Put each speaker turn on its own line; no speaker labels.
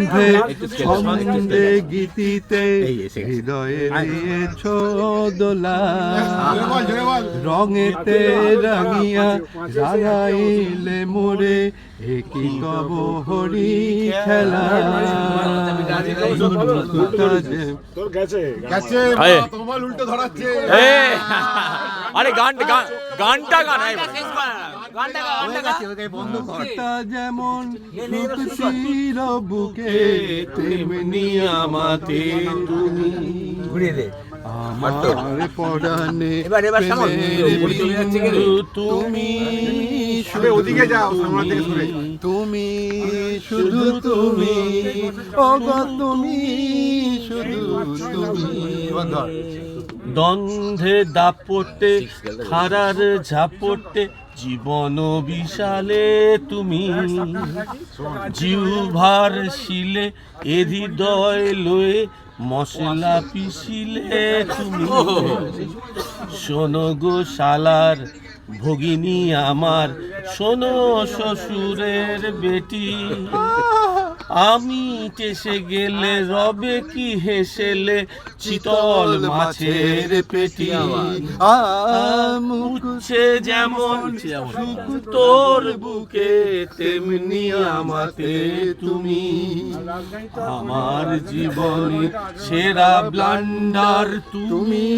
ছন্দে ছন্দে গীতিতে হৃদয়ে দিয়েছ দোলা, রঙেতে রাঙিয়া রাঙাইলে মোরে একই কব হরি খেলা।
উল্টো ধরাচ্ছে।
আরে গানটা
যেমন ছিল বুকে তেমনি আমাতে তুমি, আমার পরাণে তুমি,
ওদিকে যাও,
তুমি শুধু তুমি, ওগো তুমি শুধু তুমি। দ্বন্দ্বে দাপটে খারার ঝাপটে জীবন বিশালে তুমি, জিহ্বার শিলে এ হৃদয় লয়ে মশলা পিছিলে তুমি। শোনো গো শালার ভগিনী আমার, শোনো শ্বশুরের বেটি, আমি কেসে গেলে রবে কি হেসেলে চিতল মাছের পেটি। মুছে যেমন সুখ তোর বুকে তেমনি আমাতে তুমি, আমার জীবনে সেরা ব্লান্ডার তুমি।